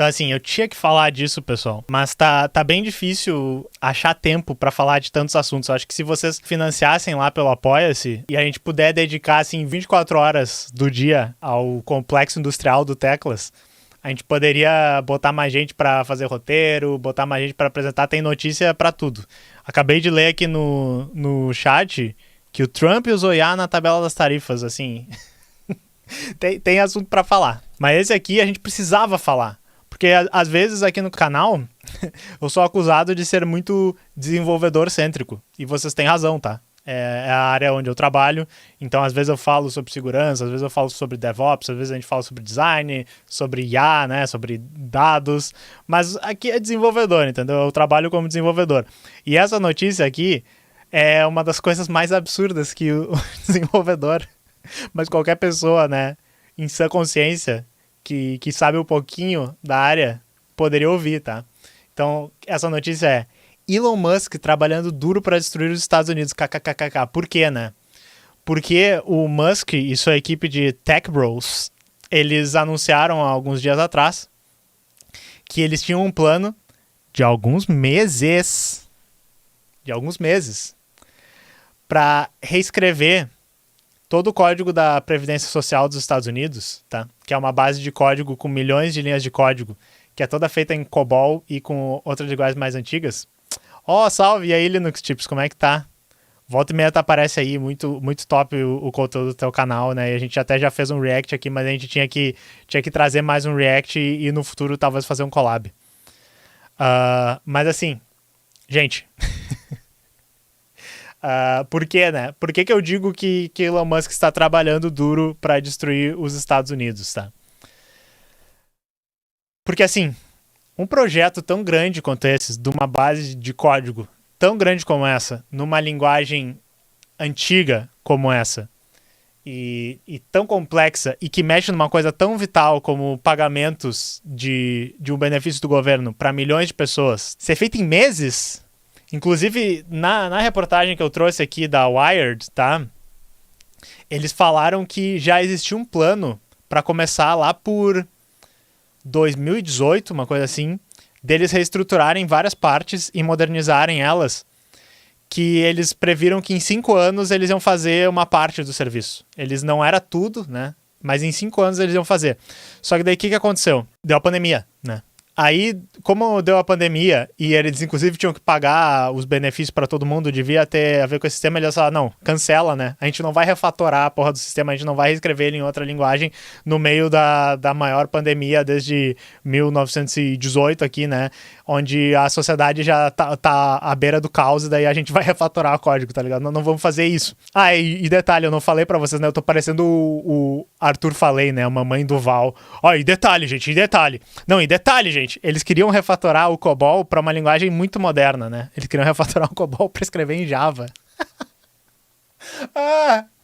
Então, assim, eu tinha que falar disso, pessoal, mas tá bem difícil achar tempo pra falar de tantos assuntos. Eu acho que se vocês financiassem lá pelo Apoia-se e a gente puder dedicar, assim, 24 horas do dia ao complexo industrial do Teclas, a gente poderia botar mais gente pra fazer roteiro, botar mais gente pra apresentar, tem notícia pra tudo. Acabei de ler aqui no chat que o Trump usou IA na tabela das tarifas, assim... tem assunto pra falar. Mas esse aqui a gente precisava falar. Porque às vezes aqui no canal eu sou acusado de ser muito desenvolvedor-cêntrico. E vocês têm razão, tá? É a área onde eu trabalho. Então às vezes eu falo sobre segurança, às vezes eu falo sobre DevOps, às vezes a gente fala sobre design, sobre IA, né? Sobre dados. Mas aqui é desenvolvedor, entendeu? Eu trabalho como desenvolvedor. E essa notícia aqui é uma das coisas mais absurdas que o desenvolvedor, mas qualquer pessoa, né, em sã consciência, que sabe um pouquinho da área, poderia ouvir, tá? Então, essa notícia é Elon Musk trabalhando duro para destruir os Estados Unidos, kkkk. Por quê, né? Porque o Musk e sua equipe de Tech Bros, eles anunciaram há alguns dias atrás que eles tinham um plano de alguns meses, para reescrever todo o código da Previdência Social dos Estados Unidos, tá? Que é uma base de código com milhões de linhas de código, que é toda feita em COBOL e com outras linguagens mais antigas. Salve! E aí, Linux Tips, como é que tá? Volta e meia aparece aí, muito, muito top o conteúdo do teu canal, né? E a gente até já fez um react aqui, mas a gente tinha que trazer mais um react e no futuro talvez fazer um collab. Mas assim, gente... por quê, né? Por que eu digo que Elon Musk está trabalhando duro para destruir os Estados Unidos, tá? Porque, assim, um projeto tão grande quanto esse, de uma base de código tão grande como essa, numa linguagem antiga como essa, e tão complexa, e que mexe numa coisa tão vital como pagamentos de um benefício do governo para milhões de pessoas, ser feito em meses... Inclusive, na reportagem que eu trouxe aqui da Wired, tá? Eles falaram que já existia um plano para começar lá por 2018, uma coisa assim, deles reestruturarem várias partes e modernizarem elas, que eles previram que em 5 anos eles iam fazer uma parte do serviço. Eles não era tudo, né? Mas em 5 anos eles iam fazer. Só que daí o que aconteceu? Deu a pandemia, né? Aí, como deu a pandemia e eles inclusive tinham que pagar os benefícios para todo mundo, devia ter a ver com esse sistema, eles falaram, não, cancela, né? A gente não vai refatorar a porra do sistema, a gente não vai reescrever ele em outra linguagem no meio da maior pandemia desde 1918 aqui, né? Onde a sociedade já tá à beira do caos e daí a gente vai refatorar o código, tá ligado? Não vamos fazer isso. E detalhe, eu não falei pra vocês, né? Eu tô parecendo o Arthur Falei, né? A mamãe do Val. E detalhe, gente, e detalhe. Não, e detalhe, gente. Eles queriam refatorar o COBOL para uma linguagem muito moderna, né? Eles queriam refatorar o COBOL para escrever em Java.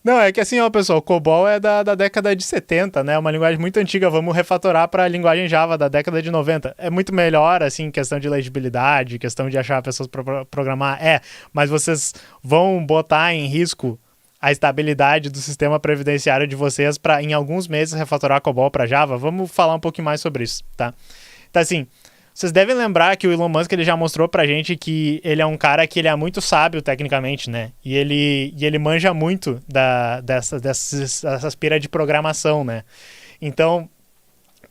Não, é que assim, pessoal, o COBOL é da década de 70, né? Uma linguagem muito antiga, vamos refatorar para a linguagem Java da década de 90. É muito melhor, assim, questão de legibilidade, questão de achar pessoas para programar, mas vocês vão botar em risco a estabilidade do sistema previdenciário de vocês para, em alguns meses, refatorar COBOL para Java? Vamos falar um pouquinho mais sobre isso, tá? Então, assim, vocês devem lembrar que o Elon Musk ele já mostrou pra gente que ele é um cara que ele é muito sábio tecnicamente, né? E ele manja muito dessas pira de programação, né? Então,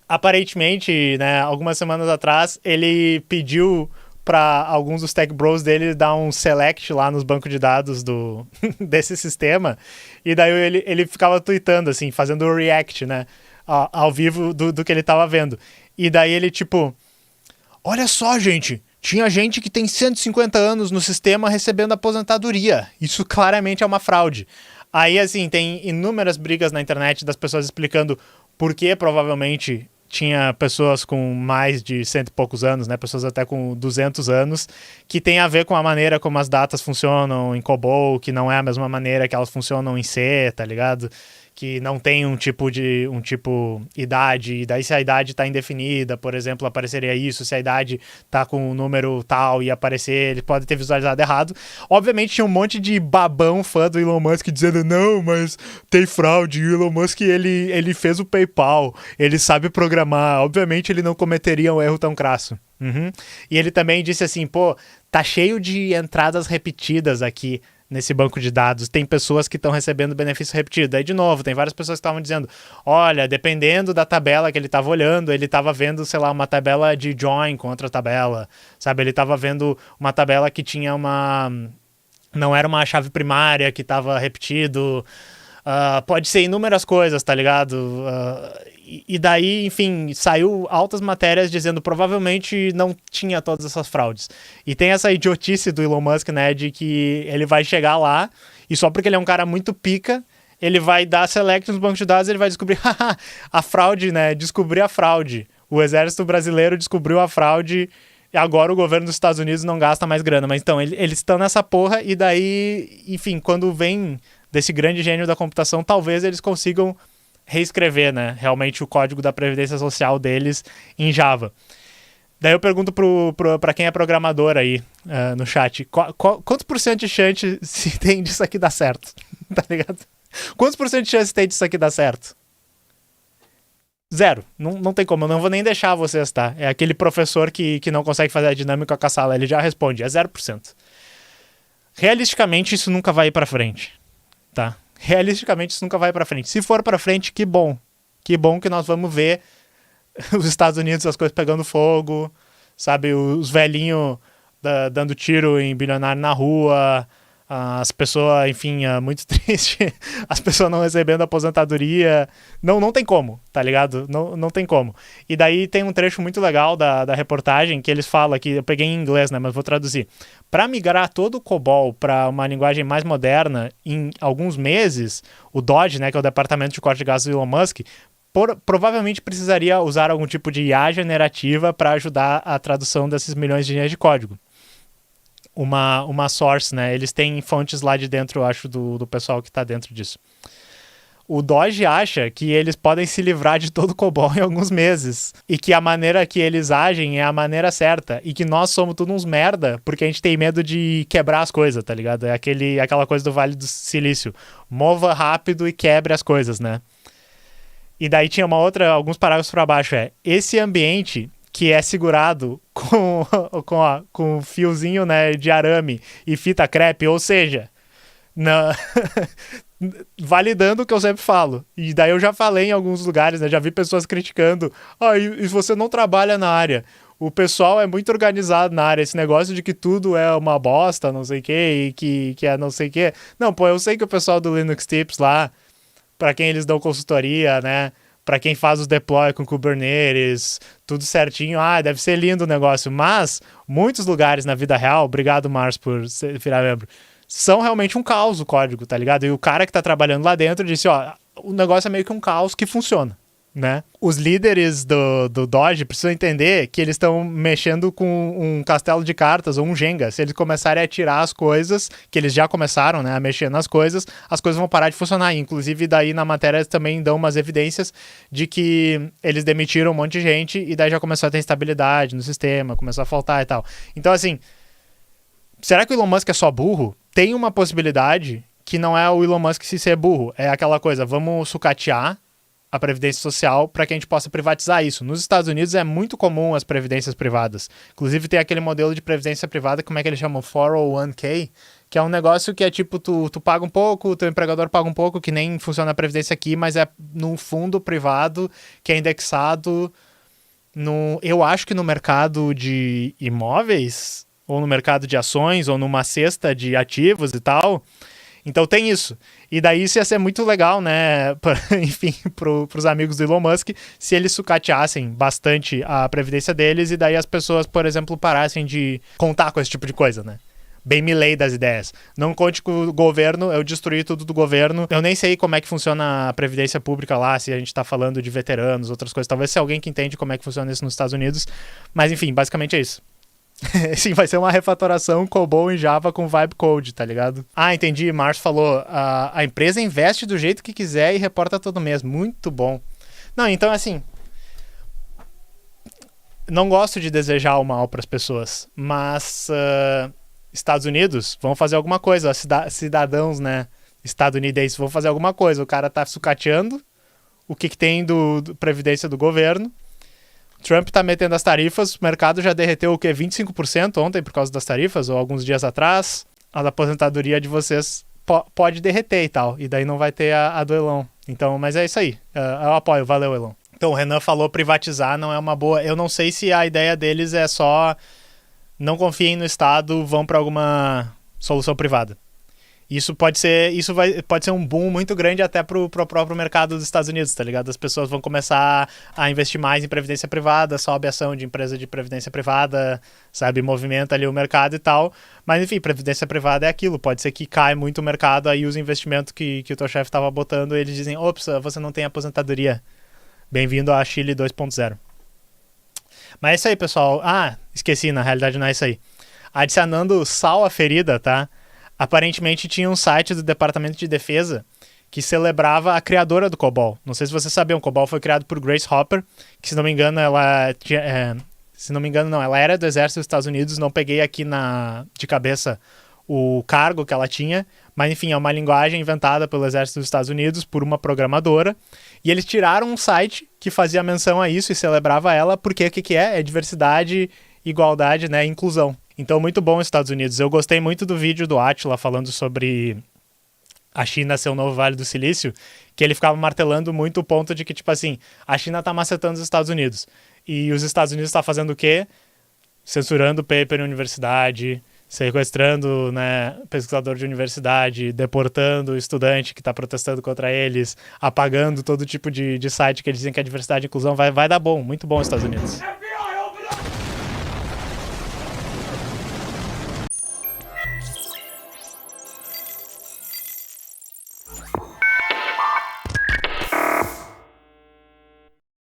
aparentemente, né, algumas semanas atrás, ele pediu para alguns dos tech bros dele dar um select lá nos bancos de dados desse sistema, e daí ele ficava tweetando, assim, fazendo o react, né? Ao vivo do que ele tava vendo. E daí ele, tipo, olha só, gente, tinha gente que tem 150 anos no sistema recebendo aposentadoria. Isso claramente é uma fraude. Aí, assim, tem inúmeras brigas na internet das pessoas explicando por que provavelmente tinha pessoas com mais de 100 e poucos anos, né? Pessoas até com 200 anos, que tem a ver com a maneira como as datas funcionam em COBOL, que não é a mesma maneira que elas funcionam em C, tá ligado? que não tem um tipo idade, e daí se a idade está indefinida, por exemplo, apareceria isso, se a idade tá com um número tal e aparecer, ele pode ter visualizado errado. Obviamente tinha um monte de babão fã do Elon Musk dizendo, não, mas tem fraude, o Elon Musk ele fez o PayPal, ele sabe programar, obviamente ele não cometeria um erro tão crasso. E ele também disse assim, pô, tá cheio de entradas repetidas aqui nesse banco de dados, tem pessoas que estão recebendo benefício repetido. Aí, de novo, tem várias pessoas que estavam dizendo, olha, dependendo da tabela que ele estava olhando, ele estava vendo, sei lá, uma tabela de join com outra tabela, sabe? Ele estava vendo uma tabela que tinha não era uma chave primária que estava repetido. Pode ser inúmeras coisas, tá ligado? E daí, enfim, saiu altas matérias dizendo provavelmente não tinha todas essas fraudes. E tem essa idiotice do Elon Musk, né, de que ele vai chegar lá e só porque ele é um cara muito pica, ele vai dar select nos bancos de dados e ele vai descobrir a fraude, né, descobrir a fraude. O exército brasileiro descobriu a fraude e agora o governo dos Estados Unidos não gasta mais grana. Mas então, eles estão nessa porra e daí, enfim, quando vem desse grande gênio da computação, talvez eles consigam reescrever, né, realmente o código da Previdência Social deles em Java. Daí eu pergunto para quem é programador aí no chat, quantos por cento de chance se tem disso aqui dar certo? Tá ligado? Quantos por cento de chance tem disso aqui dar certo? Zero. Não tem como, eu não vou nem deixar vocês, tá? É aquele professor que não consegue fazer a dinâmica com a sala, ele já responde, é 0%. Realisticamente, isso nunca vai ir pra frente, tá? Realisticamente isso nunca vai pra frente. Se for pra frente, que bom. Que bom que nós vamos ver os Estados Unidos, as coisas pegando fogo, sabe? Os velhinhos dando tiro em bilionário na rua, as pessoas, enfim, muito triste, as pessoas não recebendo aposentadoria. Não tem como, tá ligado? Não tem como. E daí tem um trecho muito legal da reportagem que eles falam aqui, eu peguei em inglês, né, mas vou traduzir. Para migrar todo o COBOL para uma linguagem mais moderna, em alguns meses, o DOGE, né, que é o Departamento de Corte de Gastos do Elon Musk, provavelmente precisaria usar algum tipo de IA generativa para ajudar a tradução desses milhões de linhas de código. Uma source, né? Eles têm fontes lá de dentro, eu acho, do pessoal que está dentro disso. O Doge acha que eles podem se livrar de todo o COBOL em alguns meses. E que a maneira que eles agem é a maneira certa. E que nós somos todos uns merda porque a gente tem medo de quebrar as coisas, tá ligado? É aquela coisa do Vale do Silício. Mova rápido e quebre as coisas, né? E daí tinha alguns parágrafos para baixo. Esse ambiente que é segurado com fiozinho, né, de arame e fita crepe, ou seja, validando o que eu sempre falo. E daí eu já falei em alguns lugares, né, já vi pessoas criticando, e você não trabalha na área. O pessoal é muito organizado na área, esse negócio de que tudo é uma bosta, não sei o que, e que é não sei o que. Não, pô, eu sei que o pessoal do Linux Tips lá, para quem eles dão consultoria, né, para quem faz os deploy com Kubernetes, tudo certinho, deve ser lindo o negócio, mas muitos lugares na vida real, obrigado, Mars, por virar membro, são realmente um caos o código, tá ligado? E o cara que tá trabalhando lá dentro disse, o negócio é meio que um caos que funciona, né? Os líderes do Doge precisam entender que eles estão mexendo com um castelo de cartas ou um Jenga. Se eles começarem a tirar as coisas, que eles já começaram, né, a mexer nas coisas, as coisas vão parar de funcionar. Inclusive, daí na matéria eles também dão umas evidências de que eles demitiram um monte de gente e daí já começou a ter instabilidade no sistema, começou a faltar e tal. Então, assim, será que o Elon Musk é só burro? Tem uma possibilidade que não é o Elon Musk se ser burro. É aquela coisa, vamos sucatear a previdência social para que a gente possa privatizar isso. Nos Estados Unidos é muito comum as previdências privadas. Inclusive tem aquele modelo de previdência privada, como é que eles chamam? 401k, que é um negócio que é tipo, tu paga um pouco, o teu empregador paga um pouco, que nem funciona a previdência aqui, mas é num fundo privado que é indexado eu acho que no mercado de imóveis, ou no mercado de ações, ou numa cesta de ativos e tal. Então tem isso. E daí isso ia ser muito legal, né, enfim, pros amigos do Elon Musk, se eles sucateassem bastante a previdência deles e daí as pessoas, por exemplo, parassem de contar com esse tipo de coisa, né. Bem Milley das ideias. Não conte com o governo, eu destruí tudo do governo. Eu nem sei como é que funciona a previdência pública lá, se a gente tá falando de veteranos, outras coisas. Talvez se alguém que entende como é que funciona isso nos Estados Unidos. Mas enfim, basicamente é isso. Sim, vai ser uma refatoração COBOL em Java com Vibe Code, tá ligado? Ah, entendi. Márcio falou, a empresa investe do jeito que quiser e reporta todo mês. Muito bom. Não, então assim, não gosto de desejar o mal para as pessoas, mas Estados Unidos vão fazer alguma coisa, cidadãos, né, estadunidenses vão fazer alguma coisa. O cara tá sucateando o que tem do previdência do governo. Trump tá metendo as tarifas, o mercado já derreteu o quê? 25% ontem por causa das tarifas, ou alguns dias atrás. A da aposentadoria de vocês pode derreter e tal, e daí não vai ter a do Elon. Então, mas é isso aí, eu apoio, valeu Elon. Então o Renan falou privatizar não é uma boa, eu não sei se a ideia deles é só não confiem no Estado, vão para alguma solução privada. Pode ser um boom muito grande até pro próprio mercado dos Estados Unidos, tá ligado? As pessoas vão começar a investir mais em previdência privada, sobe a ação de empresa de previdência privada, sabe? Movimenta ali o mercado e tal. Mas enfim, previdência privada é aquilo. Pode ser que cai muito o mercado, aí os investimentos que o teu chefe estava botando, eles dizem, ops, você não tem aposentadoria. Bem-vindo a Chile 2.0. Mas é isso aí, pessoal. Ah, esqueci, na realidade não é isso aí. Adicionando sal à ferida, tá? Aparentemente tinha um site do Departamento de Defesa que celebrava a criadora do COBOL. Não sei se vocês sabiam, o COBOL foi criado por Grace Hopper, que se não me engano ela era do Exército dos Estados Unidos, não peguei aqui de cabeça o cargo que ela tinha, mas enfim, é uma linguagem inventada pelo Exército dos Estados Unidos por uma programadora, e eles tiraram um site que fazia menção a isso e celebrava ela, porque o que é? É diversidade, igualdade, né, inclusão. Então, muito bom os Estados Unidos. Eu gostei muito do vídeo do Átila falando sobre a China ser o novo Vale do Silício, que ele ficava martelando muito o ponto de que, tipo assim, a China tá macetando os Estados Unidos. E os Estados Unidos tá fazendo o quê? Censurando paper em universidade, sequestrando, né, pesquisador de universidade, deportando estudante que tá protestando contra eles, apagando todo tipo de site que eles dizem que é diversidade e inclusão. Vai dar bom, muito bom os Estados Unidos.